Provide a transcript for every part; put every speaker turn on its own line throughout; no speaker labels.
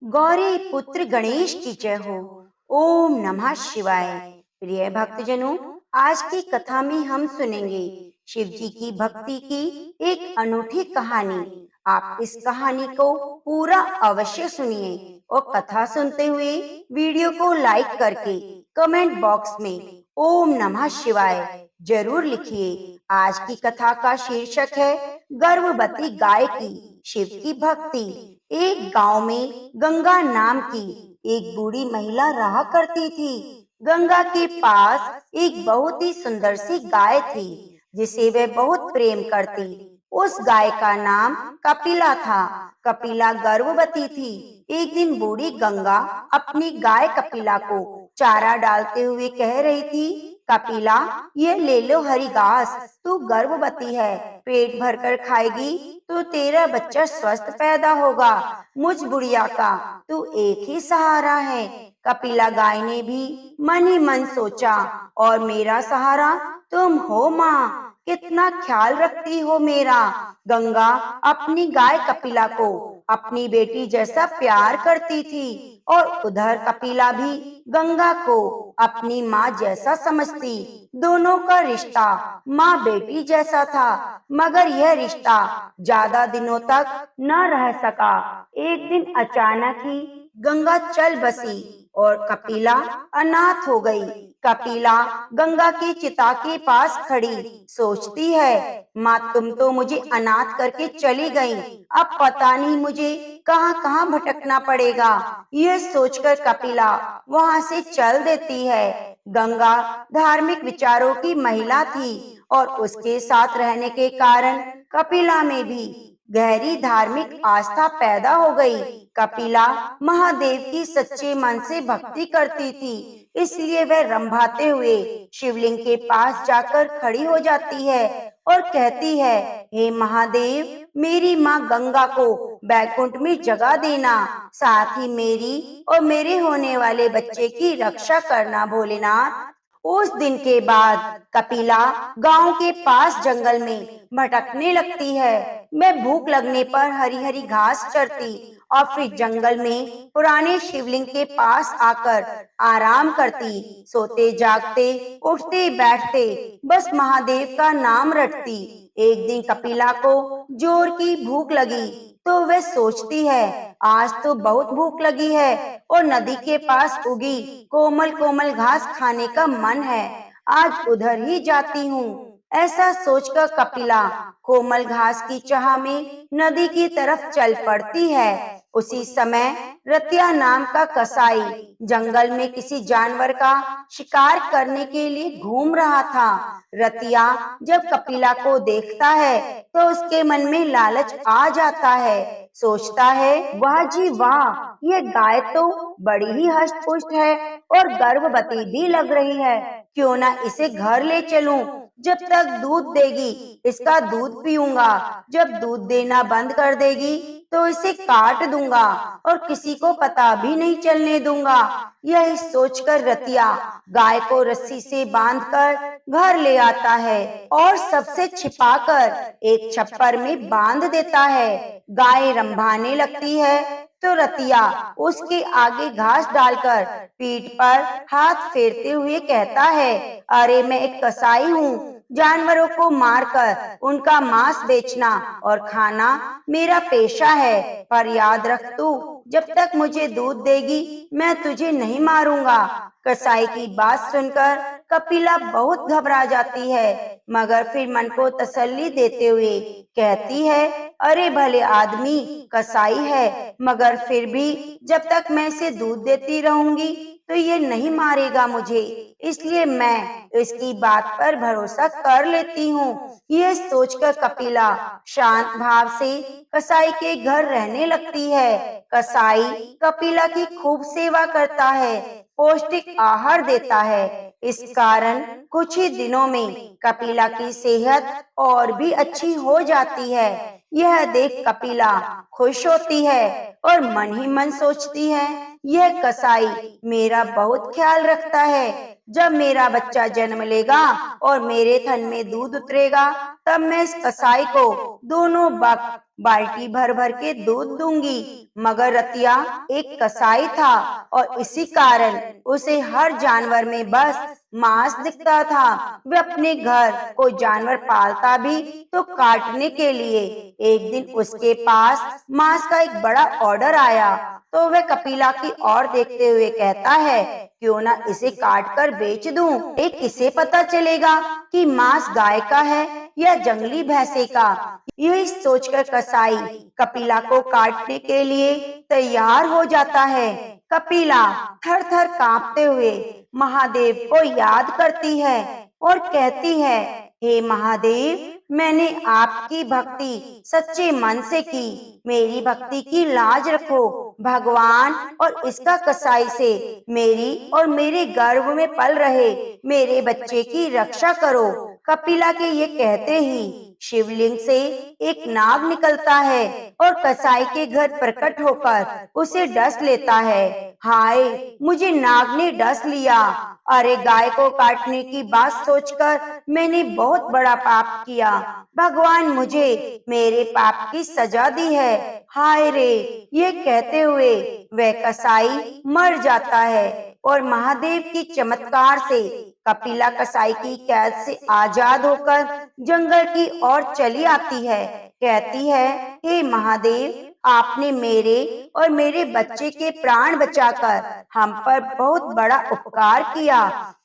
गौरी पुत्र गणेश की जय हो। ओम नमः शिवाय। प्रिय भक्तजनों, आज की कथा में हम सुनेंगे शिव जी की भक्ति की एक अनूठी कहानी। आप इस कहानी को पूरा अवश्य सुनिए और कथा सुनते हुए वीडियो को लाइक करके कमेंट बॉक्स में ओम नमः शिवाय जरूर लिखिए। आज की कथा का शीर्षक है गर्भवती गाय की शिव की भक्ति। एक गांव में गंगा नाम की एक बूढ़ी महिला रहा करती थी। गंगा के पास एक बहुत ही सुंदर सी गाय थी जिसे वह बहुत प्रेम करती। उस गाय का नाम कपिला था। कपिला गर्भवती थी। एक दिन बूढ़ी गंगा अपनी गाय कपिला को चारा डालते हुए कह रही थी, कपिला, ये ले लो हरी घास, तू गर्भवती है, पेट भरकर खाएगी तो तेरा बच्चा स्वस्थ पैदा होगा। मुझ बुढ़िया का तू एक ही सहारा है। कपिला गाय ने भी मन ही मन सोचा, और मेरा सहारा तुम हो माँ, कितना ख्याल रखती हो मेरा। गंगा अपनी गाय कपिला को अपनी बेटी जैसा प्यार करती थी और उधर कपिला भी गंगा को अपनी माँ जैसा समझती। दोनों का रिश्ता माँ बेटी जैसा था, मगर यह रिश्ता ज्यादा दिनों तक न रह सका। एक दिन अचानक ही गंगा चल बसी और कपिला अनाथ हो गई। कपिला गंगा की चिता के पास खड़ी सोचती है, माँ तुम तो मुझे अनाथ करके चली गई, अब पता नहीं मुझे कहाँ कहाँ भटकना पड़ेगा। यह सोचकर कपिला वहाँ से चल देती है। गंगा धार्मिक विचारों की महिला थी और उसके साथ रहने के कारण कपिला में भी गहरी धार्मिक आस्था पैदा हो गई। कपिला महादेव की सच्चे मन से भक्ति करती थी, इसलिए वह रंभाते हुए शिवलिंग के पास जाकर खड़ी हो जाती है और कहती है, हे महादेव, मेरी माँ गंगा को बैकुंठ में जगह देना, साथ ही मेरी और मेरे होने वाले बच्चे की रक्षा करना भोलेनाथ। उस दिन के बाद कपिला गांव के पास जंगल में भटकने लगती है। मैं भूख लगने पर हरी हरी घास चरती और फिर जंगल में पुराने शिवलिंग के पास आकर आराम करती। सोते जागते उठते बैठते बस महादेव का नाम रटती। एक दिन कपिला को जोर की भूख लगी तो वह सोचती है, आज तो बहुत भूख लगी है और नदी के पास उगी कोमल कोमल घास खाने का मन है, आज उधर ही जाती हूँ। ऐसा सोचकर कपिला कोमल घास की चाह में नदी की तरफ चल पड़ती है। उसी समय रतिया नाम का कसाई जंगल में किसी जानवर का शिकार करने के लिए घूम रहा था। रतिया जब कपिला को देखता है तो उसके मन में लालच आ जाता है। सोचता है, वाह जी वाह, ये गाय तो बड़ी ही हष्ट पुष्ट है और गर्भवती भी लग रही है, क्यों ना इसे घर ले चलूं। जब तक दूध देगी इसका दूध पीऊंगा, जब दूध देना बंद कर देगी तो इसे काट दूंगा और किसी को पता भी नहीं चलने दूंगा। यही सोचकर रतिया गाय को रस्सी से बांधकर घर ले आता है और सबसे छिपाकर एक छप्पर में बांध देता है। गाय रंभाने लगती है तो रतिया उसके आगे घास डालकर पीठ पर हाथ फेरते हुए कहता है, अरे मैं एक कसाई हूँ, जानवरों को मारकर उनका मांस बेचना और खाना मेरा पेशा है, पर याद रख तू जब तक मुझे दूध देगी मैं तुझे नहीं मारूंगा। कसाई की बात सुनकर कपिला बहुत घबरा जाती है, मगर फिर मन को तसल्ली देते हुए कहती है, अरे भले आदमी कसाई है, मगर फिर भी जब तक मैं इसे दूध देती रहूंगी तो ये नहीं मारेगा मुझे, इसलिए मैं इसकी बात पर भरोसा कर लेती हूँ। यह सोचकर कपिला शांत भाव से कसाई के घर रहने लगती है। कसाई कपिला की खूब सेवा करता है, पौष्टिक आहार देता है। इस कारण कुछ ही दिनों में कपिला की सेहत और भी अच्छी हो जाती है। यह देख कपिला खुश होती है और मन ही मन सोचती है, यह कसाई मेरा बहुत ख्याल रखता है। जब मेरा बच्चा जन्म लेगा और मेरे थन में दूध उतरेगा तब मैं इस कसाई को दोनों वक्त बाल्टी भर भर के दूध दूंगी। मगर रतिया एक कसाई था और इसी कारण उसे हर जानवर में बस मांस दिखता था। वह अपने घर कोई जानवर पालता भी तो काटने के लिए। एक दिन उसके पास मांस का एक बड़ा ऑर्डर आया तो वह कपिला की ओर देखते हुए कहता है, क्यों ना इसे काट कर बेच दूं। एक किसे पता चलेगा कि मांस गाय का है या जंगली भैंसे का। यही सोचकर कसाई कपिला को काटने के लिए तैयार हो जाता है। कपिला थर थर कांपते हुए महादेव को याद करती है और कहती है, हे महादेव, मैंने आपकी भक्ति सच्चे मन से की, मेरी भक्ति की लाज रखो। भगवान और इसका कसाई से मेरी और मेरे गर्भ में पल रहे मेरे बच्चे की रक्षा करो। कपिला के ये कहते ही शिवलिंग से एक नाग निकलता है और कसाई के घर प्रकट होकर उसे डस लेता है। हाय, मुझे नाग ने डस लिया। अरे, गाय को काटने की बात सोचकर मैंने बहुत बड़ा पाप किया। भगवान मुझे मेरे पाप की सजा दी है। हाय रे, ये कहते हुए वह कसाई मर जाता है और महादेव की चमत्कार से कपिला कसाई की कैद से आजाद होकर जंगल की ओर चली आती है। कहती है, हे महादेव, आपने मेरे और मेरे बच्चे के प्राण बचाकर हम पर बहुत बड़ा उपकार किया।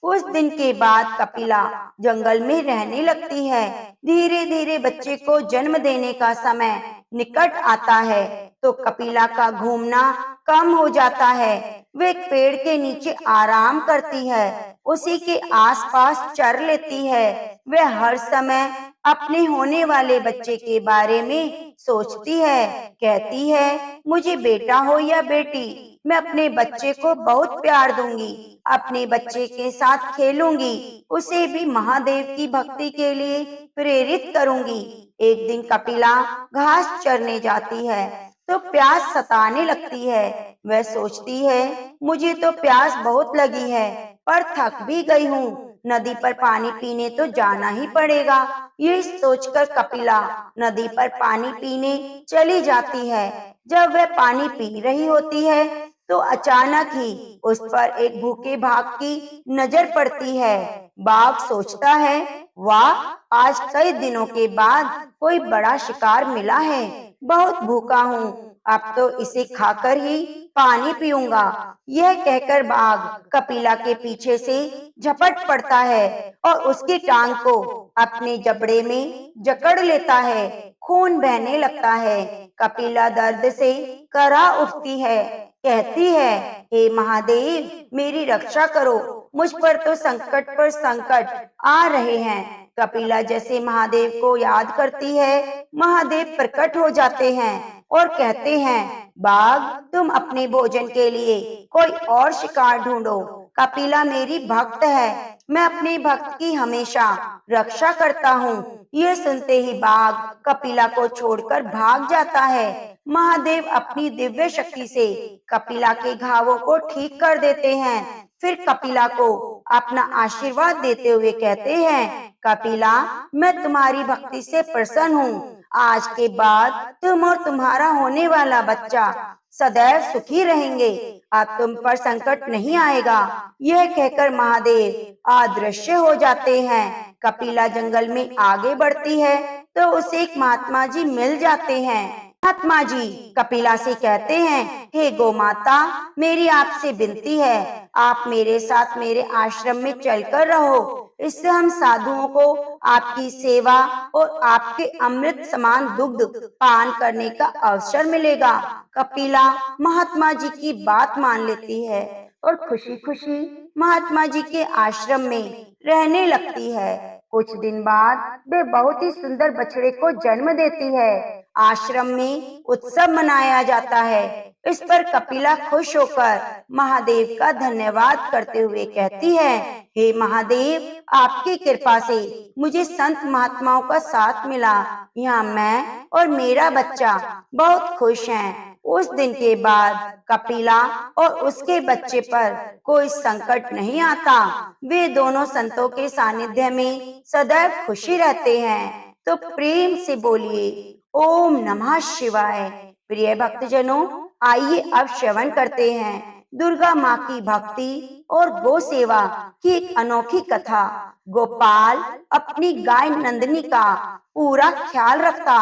उस दिन के बाद कपिला जंगल में रहने लगती है। धीरे धीरे बच्चे को जन्म देने का समय निकट आता है तो कपिला का घूमना कम हो जाता है। वे एक पेड़ के नीचे आराम करती है, उसी के आसपास चर लेती है। वह हर समय अपने होने वाले बच्चे के बारे में सोचती है। कहती है, मुझे बेटा हो या बेटी, मैं अपने बच्चे को बहुत प्यार दूंगी, अपने बच्चे के साथ खेलूंगी, उसे भी महादेव की भक्ति के लिए प्रेरित करूंगी। एक दिन कपिला घास चरने जाती है तो प्यास सताने लगती है। वह सोचती है, मुझे तो प्यास बहुत लगी है पर थक भी गई हूँ, नदी पर पानी पीने तो जाना ही पड़ेगा। ये सोचकर कपिला नदी पर पानी पीने चली जाती है। जब वह पानी पी रही होती है तो अचानक ही उस पर एक भूखे बाघ की नजर पड़ती है। बाघ सोचता है, वाह, आज कई दिनों के बाद कोई बड़ा शिकार मिला है। बहुत भूखा हूँ, अब तो इसे खाकर ही पानी पीऊंगा। यह कहकर बाघ कपिला के पीछे से झपट पड़ता है और उसकी टांग को अपने जबड़े में जकड़ लेता है। खून बहने लगता है। कपिला दर्द से करा उठती है। कहती है, हे महादेव, मेरी रक्षा करो, मुझ पर तो संकट पर संकट आ रहे हैं। कपिला जैसे महादेव को याद करती है, महादेव प्रकट हो जाते हैं और कहते हैं, बाघ, तुम अपने भोजन के लिए कोई और शिकार ढूंढो। कपिला मेरी भक्त है, मैं अपने भक्त की हमेशा रक्षा करता हूँ। ये सुनते ही बाघ कपिला को छोड़कर भाग जाता है। महादेव अपनी दिव्य शक्ति से कपिला के घावों को ठीक कर देते हैं। फिर कपिला को अपना आशीर्वाद देते हुए कहते हैं, कपिला, मैं तुम्हारी भक्ति से प्रसन्न हूँ। आज के बाद तुम और तुम्हारा होने वाला बच्चा सदैव सुखी रहेंगे। अब तुम पर संकट नहीं आएगा। यह कहकर महादेव अदृश्य हो जाते हैं। कपिला जंगल में आगे बढ़ती है तो उसे एक महात्मा जी मिल जाते हैं। महात्मा जी कपिला से कहते हैं, हे गो माता, मेरी आपसे विनती है, आप मेरे साथ मेरे आश्रम में चलकर रहो। इससे हम साधुओं को आपकी सेवा और आपके अमृत समान दुग्ध पान करने का अवसर मिलेगा। कपिला महात्मा जी की बात मान लेती है और खुशी खुशी महात्मा जी के आश्रम में रहने लगती है। कुछ दिन बाद वे बहुत ही सुंदर बछड़े को जन्म देती है। आश्रम में उत्सव मनाया जाता है। इस पर कपिला खुश होकर महादेव का धन्यवाद करते हुए कहती है, हे महादेव, आपकी कृपा से मुझे संत महात्माओं का साथ मिला। यहाँ मैं और मेरा बच्चा बहुत खुश हैं। उस दिन के बाद कपिला और उसके बच्चे पर कोई संकट नहीं आता। वे दोनों संतों के सानिध्य में सदैव खुशी रहते हैं। तो प्रेम से बोलिए ओम नमः शिवाय। प्रिय भक्तजनों, आइए अब श्रवण करते हैं दुर्गा माँ की भक्ति और गौ सेवा की एक अनोखी कथा। गोपाल अपनी गाय नंदिनी का पूरा ख्याल रखता।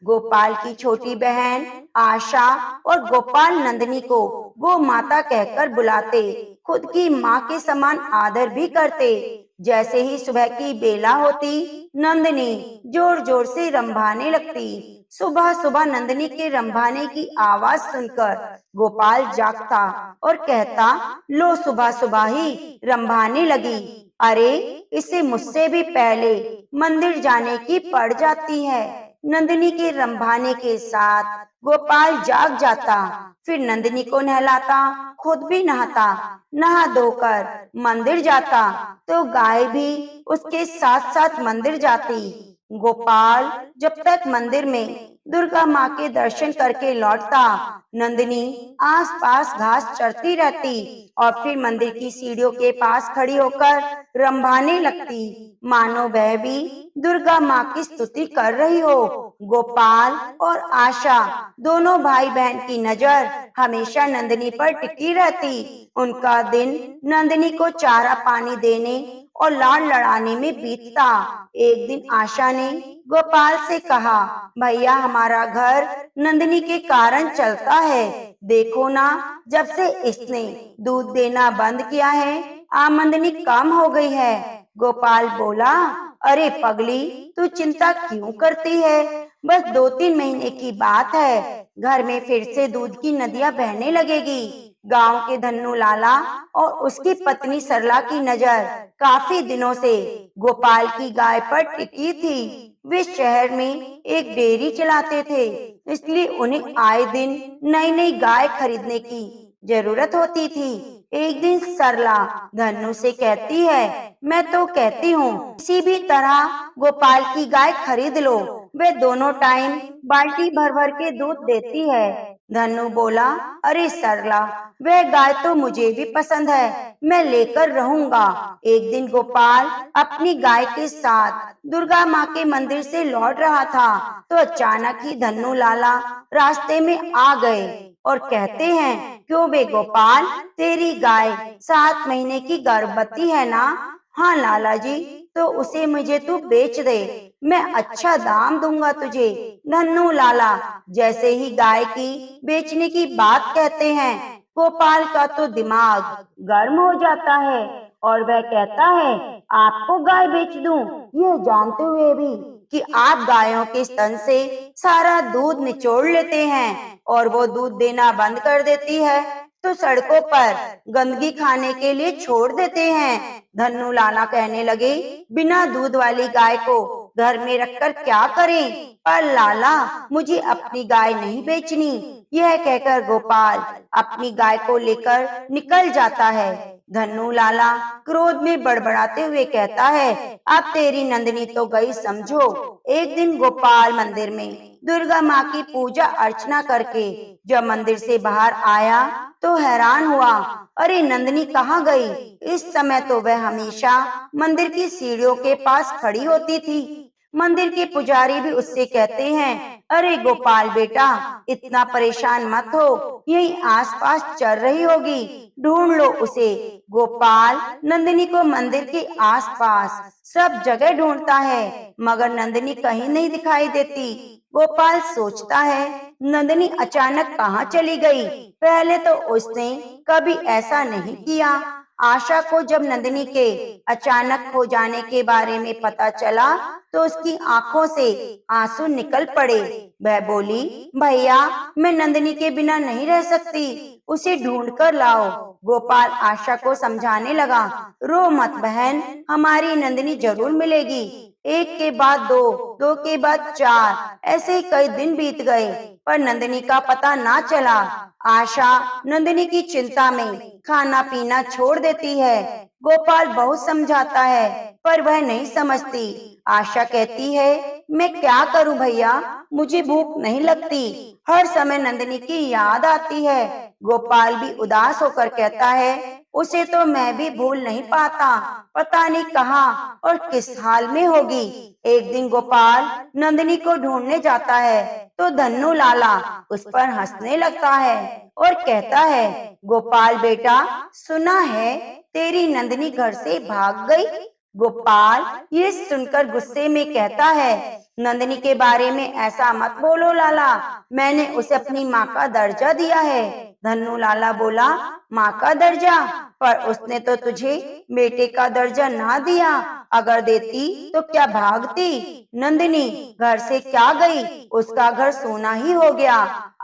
गोपाल की छोटी बहन आशा और गोपाल नंदिनी को गो माता कहकर बुलाते, खुद की माँ के समान आदर भी करते। जैसे ही सुबह की बेला होती, नंदिनी जोर जोर से रंभाने लगती। सुबह सुबह नंदिनी के रंभाने की आवाज सुनकर गोपाल जागता और कहता, लो सुबह सुबह ही रंभाने लगी। अरे, इसे मुझसे भी पहले मंदिर जाने की पड़ जाती है। नंदिनी के रंभाने के साथ गोपाल जाग जाता। फिर नंदिनी को नहलाता, खुद भी नहाता। नहा धोकर मंदिर जाता तो गाय भी उसके साथ साथ मंदिर जाती। गोपाल जब तक मंदिर में दुर्गा माँ के दर्शन करके लौटता, नंदिनी आसपास घास चरती रहती और फिर मंदिर की सीढ़ियों के पास खड़ी होकर रंभाने लगती, मानो वह भी दुर्गा माँ की स्तुति कर रही हो। गोपाल और आशा दोनों भाई बहन की नजर हमेशा नंदिनी पर टिकी रहती। उनका दिन नंदिनी को चारा पानी देने और लाड़ लड़ाने में बीतता। एक दिन आशा ने गोपाल से कहा, भैया, हमारा घर नंदिनी के कारण चलता है। देखो ना, जब से इसने दूध देना बंद किया है, आमदनी कम हो गई है। गोपाल बोला, अरे पगली, तू चिंता क्यों करती है? बस 2-3 महीने की बात है, घर में फिर से दूध की नदियां बहने लगेगी। गांव के धन्नू लाला और उसकी पत्नी सरला की नजर काफी दिनों से गोपाल की गाय पर टिकी थी। वे शहर में एक डेयरी चलाते थे, इसलिए उन्हें आए दिन नई नई गाय खरीदने की जरूरत होती थी। एक दिन सरला धन्नू से कहती है, मैं तो कहती हूँ किसी भी तरह गोपाल की गाय खरीद लो, वे दोनों टाइम बाल्टी भर भर के दूध देती है। धन्नू बोला, अरे सरला, वह गाय तो मुझे भी पसंद है, मैं लेकर रहूंगा। एक दिन गोपाल अपनी गाय के साथ दुर्गा माँ के मंदिर से लौट रहा था तो अचानक ही धन्नू लाला रास्ते में आ गए और कहते हैं, क्यों बे गोपाल, तेरी गाय 7 महीने की गर्भवती है ना? हाँ लाला जी, तो उसे मुझे तू बेच दे, मैं अच्छा दाम दूंगा तुझे। धन्नू लाला जैसे ही गाय की बेचने की बात कहते हैं, गोपाल का तो दिमाग गर्म हो जाता है और वह कहता है, आपको गाय बेच दूं, यह जानते हुए भी कि आप गायों के स्तन से सारा दूध निचोड़ लेते हैं और वो दूध देना बंद कर देती है, तो सड़कों पर गंदगी खाने के लिए छोड़ देते हैं। धन्नू लाला कहने लगे, बिना दूध वाली गाय को घर में रखकर क्या करें? पर लाला, मुझे अपनी गाय नहीं बेचनी। यह कहकर गोपाल अपनी गाय को लेकर निकल जाता है। धन्नू लाला क्रोध में बड़बड़ाते हुए कहता है, अब तेरी नंदिनी तो गई समझो। एक दिन गोपाल मंदिर में दुर्गा माँ की पूजा अर्चना करके जब मंदिर से बाहर आया तो हैरान हुआ, अरे नंदिनी कहाँ गई? इस समय तो वह हमेशा मंदिर की सीढ़ियों के पास खड़ी होती थी। मंदिर के पुजारी भी उससे कहते हैं, अरे गोपाल बेटा, इतना परेशान मत हो, यही आसपास चल रही होगी, ढूंढ लो उसे। गोपाल नंदिनी को मंदिर के आसपास सब जगह ढूंढता है, मगर नंदिनी कहीं नहीं दिखाई देती। गोपाल सोचता है, नंदिनी अचानक कहाँ चली गई? पहले तो उसने कभी ऐसा नहीं किया। आशा को जब नंदिनी के अचानक खो जाने के बारे में पता चला तो उसकी आंखों से आंसू निकल पड़े। वह बोली, भैया, मैं नंदिनी के बिना नहीं रह सकती, उसे ढूंढ कर लाओ। गोपाल आशा को समझाने लगा, रो मत बहन, हमारी नंदिनी जरूर मिलेगी। एक के बाद दो, दो के बाद 4, ऐसे ही कई दिन बीत गए पर नंदिनी का पता ना चला। आशा नंदिनी की चिंता में खाना पीना छोड़ देती है। गोपाल बहुत समझाता है पर वह नहीं समझती। आशा कहती है, मैं क्या करूं भैया, मुझे भूख नहीं लगती, हर समय नंदिनी की याद आती है। गोपाल भी उदास होकर कहता है, उसे तो मैं भी भूल नहीं पाता, पता नहीं कहाँ और किस हाल में होगी। एक दिन गोपाल नंदिनी को ढूंढने जाता है तो धन्नू लाला उस पर हंसने लगता है और कहता है, गोपाल बेटा, सुना है तेरी नंदिनी घर से भाग गई। गोपाल ये सुनकर गुस्से में कहता है, नंदिनी के बारे में ऐसा मत बोलो लाला, मैंने उसे अपनी माँ का दर्जा दिया है। धन्नू लाला बोला, माँ का दर्जा? पर उसने तो तुझे बेटे का दर्जा ना दिया, अगर देती तो क्या भागती? नंदिनी घर से क्या गई, उसका घर सोना ही हो गया।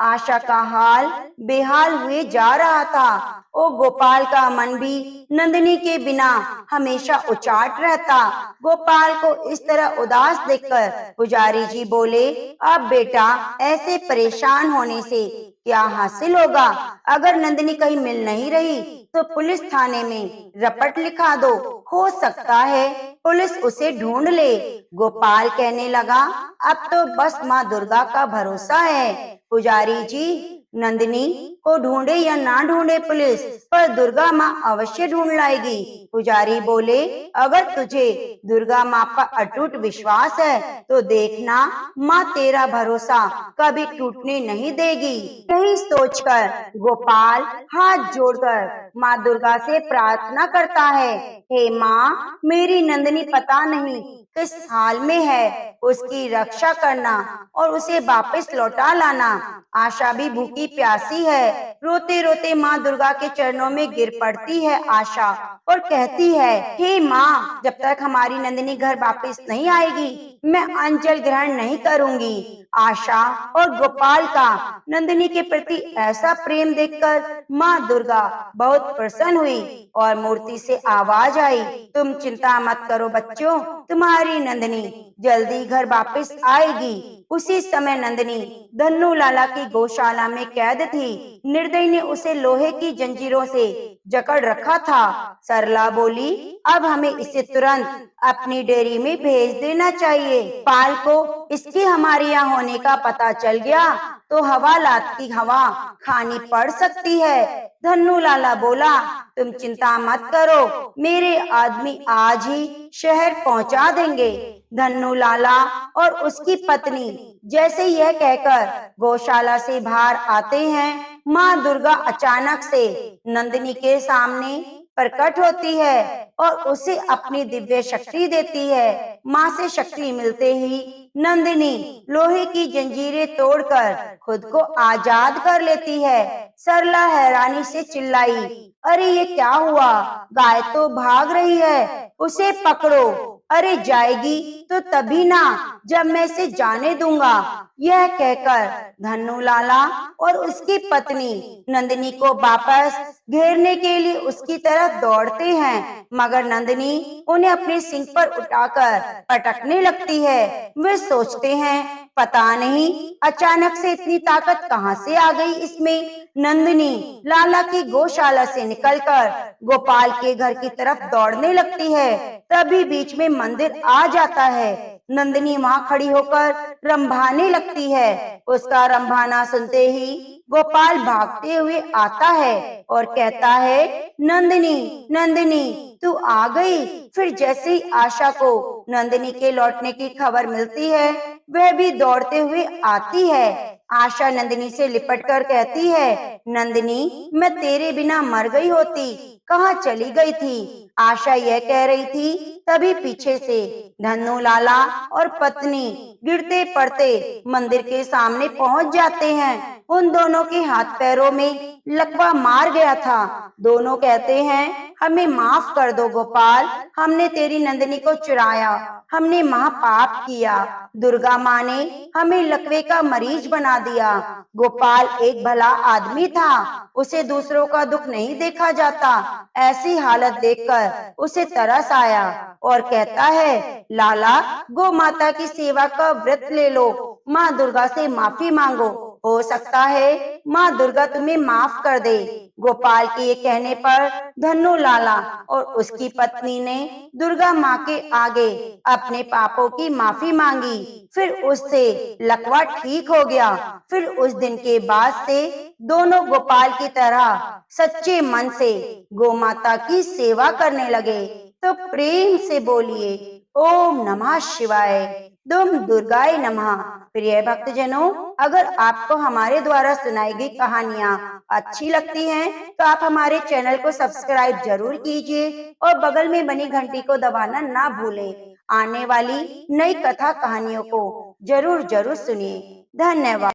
आशा का हाल बेहाल हुए जा रहा था। ओ गोपाल का मन भी नंदिनी के बिना हमेशा उचाट रहता। गोपाल को इस तरह उदास देखकर पुजारी जी बोले, अब बेटा ऐसे परेशान होने से क्या हासिल होगा? अगर नंदिनी कहीं मिल नहीं रही तो पुलिस थाने में रपट लिखा दो, हो सकता है पुलिस उसे ढूंढ ले। गोपाल कहने लगा, अब तो बस माँ दुर्गा का भरोसा है। पुजारी जी, नंदिनी को ढूंढे या ना ढूंढे पुलिस, पर दुर्गा माँ अवश्य ढूंढ लाएगी। पुजारी बोले, अगर तुझे दुर्गा माँ पर अटूट विश्वास है तो देखना, माँ तेरा भरोसा कभी टूटने नहीं देगी। यही सोचकर गोपाल हाथ जोड़कर माँ दुर्गा से प्रार्थना करता है, हे माँ, मेरी नंदिनी पता नहीं किस हाल में है, उसकी रक्षा करना और उसे वापस लौटा लाना। आशा भी भूखी प्यासी है। रोते रोते माँ दुर्गा के चरणों में गिर पड़ती है आशा और कहती है, हे माँ, जब तक हमारी नंदिनी घर वापस नहीं आएगी मैं अंजल ग्रहण नहीं करूंगी। आशा और गोपाल का नंदिनी के प्रति ऐसा प्रेम देखकर माँ दुर्गा बहुत प्रसन्न हुई और मूर्ति से आवाज आई, तुम चिंता मत करो बच्चों, तुम्हारी नंदिनी जल्दी घर वापस आएगी। उसी समय नंदिनी धन्नू लाला की गौशाला में कैद थी। निर्दयी ने उसे लोहे की जंजीरों से जकड़ रखा था। सरला बोली, अब हमें इसे तुरंत अपनी डेयरी में भेज देना चाहिए। पाल को इसके हमारे यहाँ होने का पता चल गया तो हवालात की हवा खानी पड़ सकती है। धन्नू लाला बोला, तुम चिंता मत करो, मेरे आदमी आज ही शहर पहुंचा देंगे। धन्नू लाला और उसकी पत्नी जैसे यह कहकर गौशाला से बाहर आते हैं, माँ दुर्गा अचानक से नंदिनी के सामने प्रकट होती है और उसे अपनी दिव्य शक्ति देती है। माँ से शक्ति मिलते ही नंदिनी लोहे की जंजीरें तोड़कर खुद को आजाद कर लेती है। सरला हैरानी से चिल्लाई, अरे ये क्या हुआ? गाय तो भाग रही है, उसे पकड़ो। अरे जाएगी तो तभी ना जब मैं इसे जाने दूंगा। यह कहकर धन्नू लाला और उसकी पत्नी नंदिनी को वापस घेरने के लिए उसकी तरफ दौड़ते हैं, मगर नंदिनी उन्हें अपने सिंग पर उठाकर पटकने लगती है। वे सोचते हैं, पता नहीं अचानक से इतनी ताकत कहाँ से आ गई इसमें। नंदिनी लाला की गौशाला से निकलकर गोपाल के घर की तरफ दौड़ने लगती है। तभी बीच में मंदिर आ जाता है। नंदिनी वहाँ खड़ी होकर रंभाने लगती है। उसका रंभाना सुनते ही गोपाल भागते हुए आता है और कहता है, नंदिनी, नंदिनी, तू आ गई। फिर जैसे ही आशा को नंदिनी के लौटने की खबर मिलती है, वह भी दौड़ते हुए आती है। आशा नंदिनी से लिपटकर कहती है, नंदिनी, मैं तेरे बिना मर गई होती, कहाँ चली गई थी? आशा यह कह रही थी, तभी पीछे से धन्नू लाला और पत्नी गिरते पड़ते मंदिर के सामने पहुंच जाते हैं। उन दोनों के हाथ पैरों में लकवा मार गया था। दोनों कहते हैं, हमें माफ कर दो गोपाल, हमने तेरी नंदिनी को चुराया, हमने महापाप किया। दुर्गा माँ ने हमें लकवे का मरीज बना दिया। गोपाल एक भला आदमी था, उसे दूसरों का दुख नहीं देखा जाता। ऐसी हालत देखकर उसे तरस आया और कहता है, लाला, गौ माता की सेवा का व्रत ले लो, माँ दुर्गा से माफी मांगो हो सकता है माँ दुर्गा तुम्हें माफ कर दे। गोपाल के ये कहने पर धन्नू लाला और उसकी पत्नी ने दुर्गा माँ के आगे अपने पापों की माफी मांगी। फिर उससे लकवा ठीक हो गया। फिर उस दिन के बाद से दोनों गोपाल की तरह सच्चे मन से गोमाता की सेवा करने लगे। तो प्रेम से बोलिए ओम नमः शिवाय, दुम दुर्गाय नमः। प्रिय भक्तजनों, अगर आपको हमारे द्वारा सुनाई गई कहानियाँ अच्छी लगती हैं तो आप हमारे चैनल को सब्सक्राइब जरूर कीजिए और बगल में बनी घंटी को दबाना ना भूलें। आने वाली नई कथा कहानियों को जरूर जरूर सुनिए। धन्यवाद।